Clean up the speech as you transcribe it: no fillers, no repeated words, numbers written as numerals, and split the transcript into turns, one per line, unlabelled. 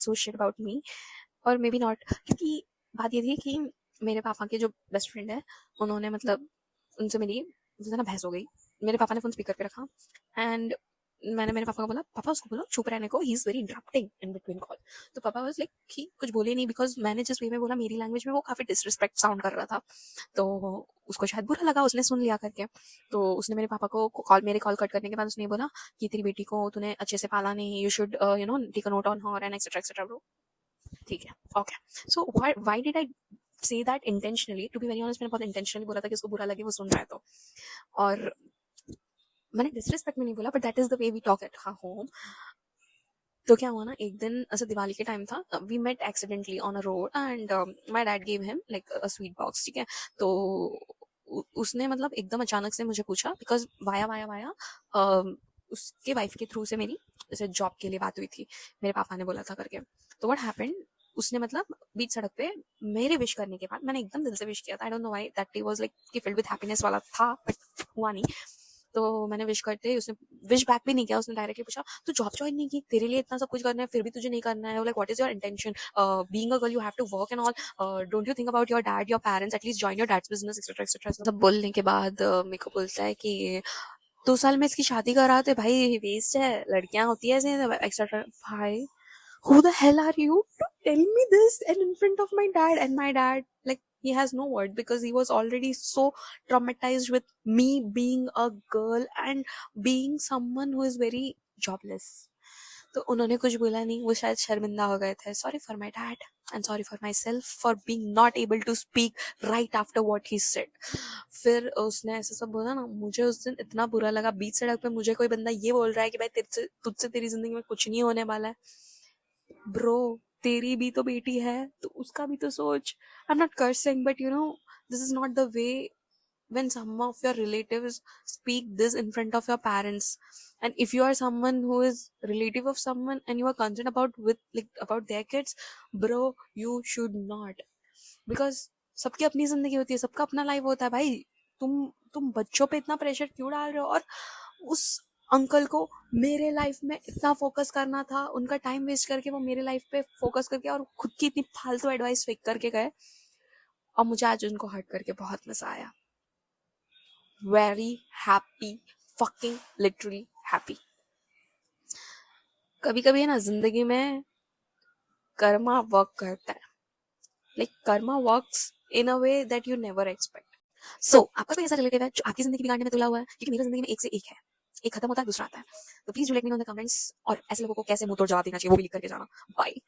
So shit about me, और may be not, क्योंकि बात ये थी कि मेरे पापा के जो बेस्ट फ्रेंड है, उन्होंने मतलब उनसे मेरी जैसे ना बहस हो गई। मेरे पापा ने फोन स्पीकर पे रखा एंड मैंने मेरे पापा को बोला, पापा उसको बोलो चुप रहने को, he is very interrupting in between call. तो पापा वाज लाइक कि कुछ बोले नहीं, बिकॉज मैंने जिस वे में बोला मेरी लैंग्वेज में वो काफी डिसरिस्पेक्ट साउंड कर रहा था, तो उसको शायद बुरा लगा, उसने सुन लिया करके। तो उसने मेरे पापा को कॉल, मेरे कॉल कट करने के बाद उसने बोला कि तेरी बेटी को तूने अच्छे से पाला नहीं, you should take a note on her and etcetera etcetera bro. ठीक है, okay. So why did I say that intentionally, to be very honest, मैंने बहुत इंटेंशनली बोला था कि उसको बुरा लगे, वो सुन रहा है तो। और मैंने डिसरिस्पेक्ट में नहीं बोला, but that is the way we talk at home. तो क्या हुआ ना, एक दिन ऐसा दिवाली के टाइम था, we met accidentally on a road and my dad give him like a sweet box, ठीक है। तो उसने मतलब एकदम अचानक से मुझे पूछा, बिकॉज वाया वाया वाया उसके वाइफ के थ्रू से मेरी जैसे जॉब के लिए बात हुई थी, मेरे पापा ने बोला था करके। तो व्हाट हैपेंड, उसने मतलब बीच सड़क पे मेरे विश करने के बाद, मैंने एकदम दिल से विश किया था, I don't know why that day was like कि फिल्ड विद हैप्पीनेस वाला था, बट हुआ नहीं। तो मैंने विश करते ही उसने विश बैक भी नहीं किया, उसने डायरेक्टली पूछा तू जॉब ज्वाइन नहीं की, तेरे लिए इतना सब कुछ करना है फिर भी तुझे नहीं करना है, like what is your intention, being a girl you have to work and all, don't you think about your dad, your parents, at least join your dad's business etcetera etcetera. सब बोलने के बाद मेरे को बोलता है कि 2 साल में इसकी शादी करा तो भाई वेस्ट है, लड़कियां होती है एक्सेट्रा। भाई who the hell are you to tell me this and in front of my dad? And my dad, like, he has no word because he was already so traumatized with me being a girl and being someone who is very jobless. तो उन्होंने कुछ बोला नहीं, वो शायद शर्मिंदा हो गए थे। Sorry for my dad and sorry for myself for being not able to speak right after what he said. फिर उसने ऐसा सब बोला ना, मुझे उस दिन इतना बुरा लगा, बीच सड़क पे मुझे कोई बंदा ये बोल रहा है कि भाई तुझसे तेरी जिंदगी में कुछ नहीं होने वाला है। ब्रो, तेरी भी तो बेटी है, तो उसका भी तो सोच। I am not cursing, but this is not the way when some of your relatives speak this in front of your parents. And if you are someone who is relative of someone and you are concerned about with like about their kids, bro, you should not, because सबकी अपनी जिंदगी होती है, सबका अपना life होता है भाई। तुम बच्चों पे इतना प्रेशर क्यों डाल रहे हो? और उस अंकल को मेरे लाइफ में इतना फोकस करना था, उनका टाइम वेस्ट करके वो मेरे लाइफ पे फोकस करके और खुद की इतनी फालतू एडवाइस फेंक करके गए, और मुझे आज उनको हर्ट करके बहुत मजा आया। Very happy, fucking literally happy. कभी कभी है ना जिंदगी में कर्मा वर्क करता है, like karma works in a way that you never expect. So आपका कोई ऐसा रिलेटिव है जो आपकी जिंदगी बिगाड़ने में तुला हुआ है? क्योंकि मेरी जिंदगी में एक से एक है, एक खत्म होता है दूसरा आता है। तो please do let me know in the comments, और ऐसे लोगों को कैसे मुंह तोड़ जवाब देना चाहिए वो भी लिख करके जाना। बाय।